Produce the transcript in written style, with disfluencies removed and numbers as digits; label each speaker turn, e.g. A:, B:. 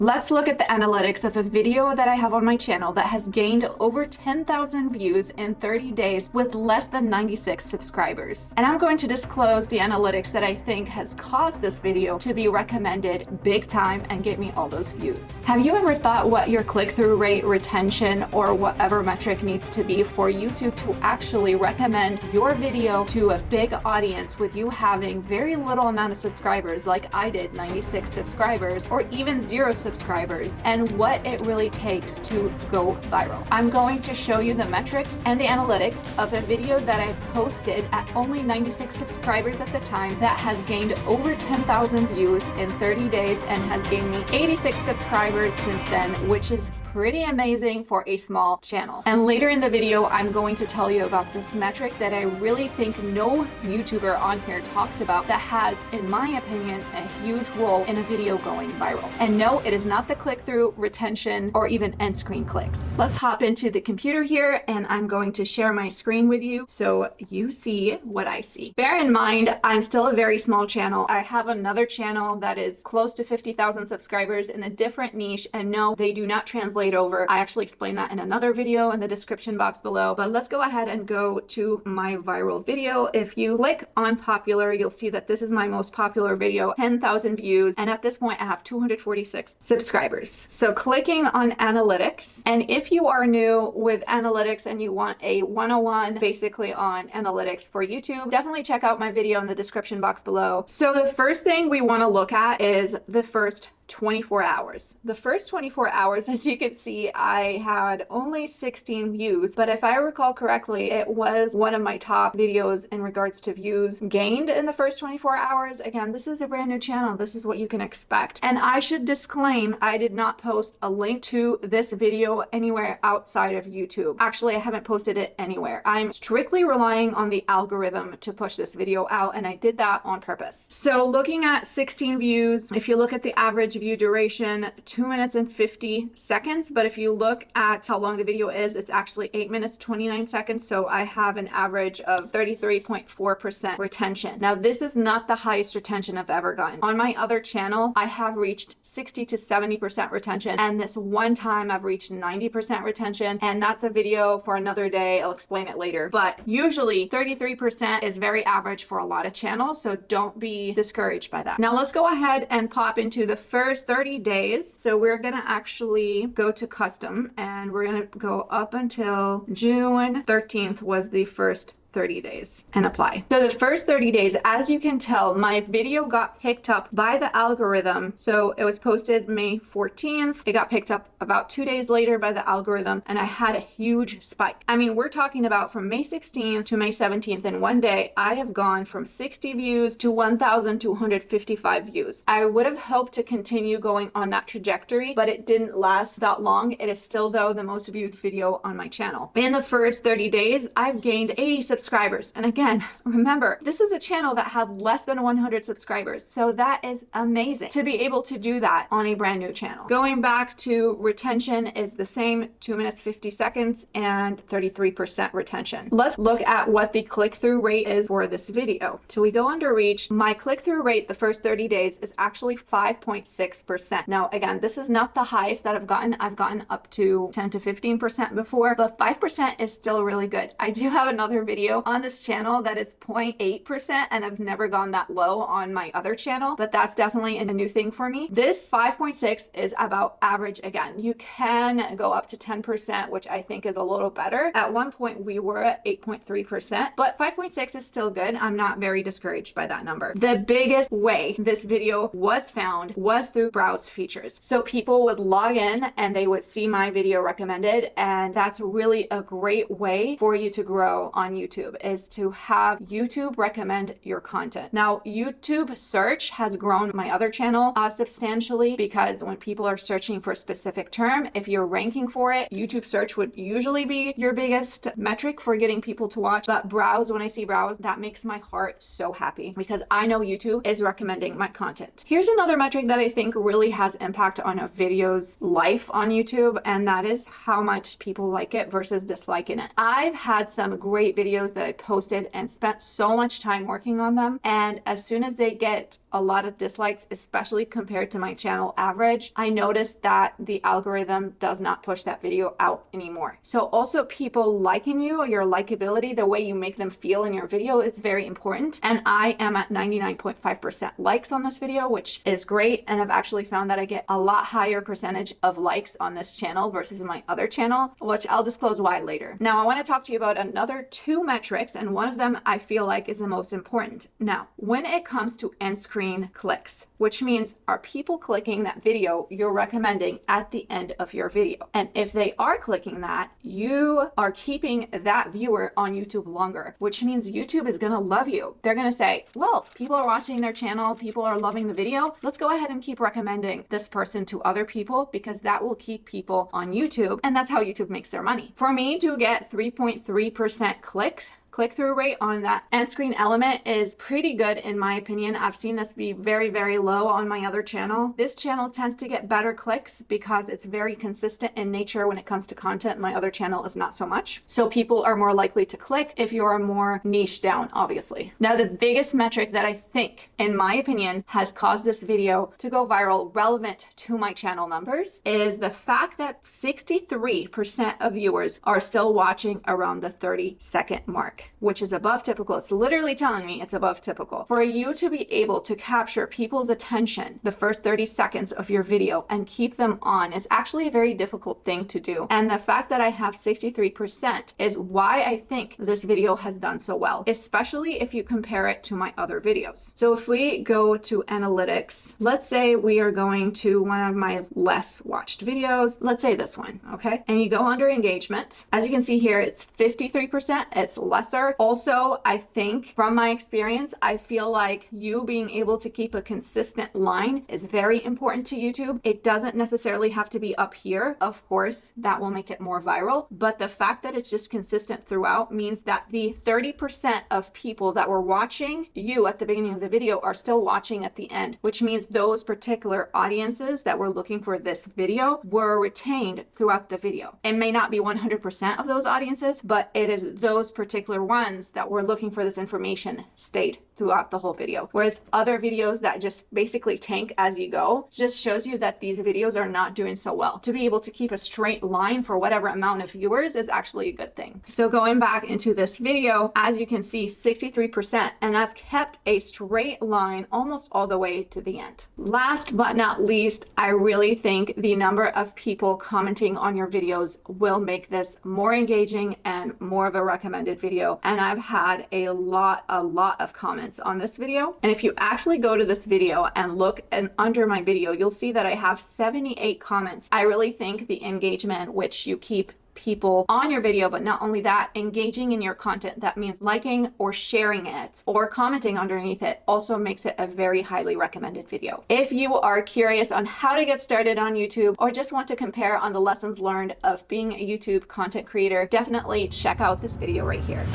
A: Let's look at the analytics of a video that I have on my channel that has gained over 10,000 views in 30 days with less than 96 subscribers. And I'm going to disclose the analytics that I think has caused this video to be recommended big time and get me all those views. Have you ever thought what your click-through rate, retention, or whatever metric needs to be for YouTube to actually recommend your video to a big audience with you having very little amount of subscribers like I did, 96 subscribers, or even 0 subscribers, and what it really takes to go viral? I'm going to show you the metrics and the analytics of a video that I posted at only 96 subscribers at the time that has gained over 10,000 views in 30 days and has gained me 86 subscribers since then, which is pretty amazing for a small channel. And later in the video, I'm going to tell you about this metric that I really think no YouTuber on here talks about that has, in my opinion, a huge role in a video going viral. And no, it is not the click-through, retention, or even end screen clicks. Let's hop into the computer here, and I'm going to share my screen with you so you see what I see. Bear in mind, I'm still a very small channel. I have another channel that is close to 50,000 subscribers in a different niche, and no, they do not translate over. I actually explained that in another video in the description box below, but let's go ahead and go to my viral video. If you click on popular, you'll see that this is my most popular video, 10,000 views, and at this point I have 246 subscribers. So clicking on analytics, and if you are new with analytics and you want a 101 basically on analytics for YouTube, definitely check out my video in the description box below. So the first thing we want to look at is the first 24 hours. The first 24 hours, as you can see, I had only 16 views, but if I recall correctly, it was one of my top videos in regards to views gained in the first 24 hours. Again, this is a brand new channel. This is what you can expect. And I should disclaim, I did not post a link to this video anywhere outside of YouTube. Actually, I haven't posted it anywhere. I'm strictly relying on the algorithm to push this video out, and I did that on purpose. So looking at 16 views, if you look at the average view duration, 2 minutes and 50 seconds. But if you look at how long the video is, it's actually 8 minutes, 29 seconds. So I have an average of 33.4% retention. Now, this is not the highest retention I've ever gotten. On my other channel, I have reached 60 to 70% retention. And this one time I've reached 90% retention. And that's a video for another day. I'll explain it later. But usually 33% is very average for a lot of channels. So don't be discouraged by that. Now let's go ahead and pop into the first 30 days. So we're gonna actually go to custom, and we're gonna go up until June 13th was the first 30 days and apply. So the first 30 days, as you can tell, my video got picked up by the algorithm. So it was posted May 14th. It got picked up about 2 days later by the algorithm, and I had a huge spike. I mean, we're talking about from May 16th to May 17th. In one day, I have gone from 60 views to 1,255 views. I would have hoped to continue going on that trajectory, but it didn't last that long. It is still, though, the most viewed video on my channel. In the first 30 days, I've gained 80 subscribers. And again, remember, this is a channel that had less than 100 subscribers. So that is amazing to be able to do that on a brand new channel. Going back to retention is the same, 2 minutes, 50 seconds and 33% retention. Let's look at what the click-through rate is for this video. So we go under reach. My click-through rate the first 30 days is actually 5.6%. Now, again, this is not the highest that I've gotten. I've gotten up to 10 to 15% before, but 5% is still really good. I do have another video on this channel that is 0.8%, and I've never gone that low on my other channel, but that's definitely a new thing for me. This 5.6 is about average. Again, you can go up to 10%, which I think is a little better. At one point we were at 8.3%, but 5.6 is still good. I'm not very discouraged by that number. The biggest way this video was found was through browse features. So people would log in and they would see my video recommended, and that's really a great way for you to grow on YouTube, is to have YouTube recommend your content. Now, YouTube search has grown my other channel substantially, because when people are searching for a specific term, if you're ranking for it, YouTube search would usually be your biggest metric for getting people to watch. But browse, when I see browse, that makes my heart so happy, because I know YouTube is recommending my content. Here's another metric that I think really has impact on a video's life on YouTube, and that is how much people like it versus disliking it. I've had some great videos videos that I posted and spent so much time working on them. And as soon as they get a lot of dislikes, especially compared to my channel average, I noticed that the algorithm does not push that video out anymore. So also people liking you, your likability, the way you make them feel in your video is very important. And I am at 99.5% likes on this video, which is great. And I've actually found that I get a lot higher percentage of likes on this channel versus my other channel, which I'll disclose why later. Now, I want to talk to you about another two metrics, and one of them I feel like is the most important. Now, when it comes to end screen clicks, which means are people clicking that video you're recommending at the end of your video? And if they are clicking that, you are keeping that viewer on YouTube longer, which means YouTube is going to love you. They're going to say, well, people are watching their channel, people are loving the video. Let's go ahead and keep recommending this person to other people, because that will keep people on YouTube. And that's how YouTube makes their money. For me to get 3.3% click-through rate on that end screen element is pretty good in my opinion. I've seen this be very, very low on my other channel. This channel tends to get better clicks because it's very consistent in nature when it comes to content. My other channel is not so much. So people are more likely to click if you're more niche down, obviously. Now, the biggest metric that I think, in my opinion, has caused this video to go viral relevant to my channel numbers is the fact that 63% of viewers are still watching around the 30-second mark, which is above typical. It's literally telling me it's above typical. For you to be able to capture people's attention the first 30 seconds of your video and keep them on is actually a very difficult thing to do. And the fact that I have 63% is why I think this video has done so well, especially if you compare it to my other videos. So if we go to analytics, let's say we are going to one of my less watched videos, let's say this one, okay? And you go under engagement. As you can see here, it's 53%. It's lesser. Also, I think from my experience, I feel like you being able to keep a consistent line is very important to YouTube. It doesn't necessarily have to be up here. Of course, that will make it more viral. But the fact that it's just consistent throughout means that the 30% of people that were watching you at the beginning of the video are still watching at the end, which means those particular audiences that were looking for this video were retained throughout the video. It may not be 100% of those audiences, but it is those particular ones that were looking for this information stayed throughout the whole video. Whereas other videos that just basically tank as you go just shows you that these videos are not doing so well. To be able to keep a straight line for whatever amount of viewers is actually a good thing. So going back into this video, as you can see, 63%, and I've kept a straight line almost all the way to the end. Last but not least, I really think the number of people commenting on your videos will make this more engaging and more of a recommended video. And I've had a lot of comments on this video. And if you actually go to this video and look under my video, you'll see that I have 78 comments. I really think the engagement which you keep people on your video, but not only that, engaging in your content, that means liking or sharing it or commenting underneath it, also makes it a very highly recommended video. If you are curious on how to get started on YouTube or just want to compare on the lessons learned of being a YouTube content creator, definitely check out this video right here.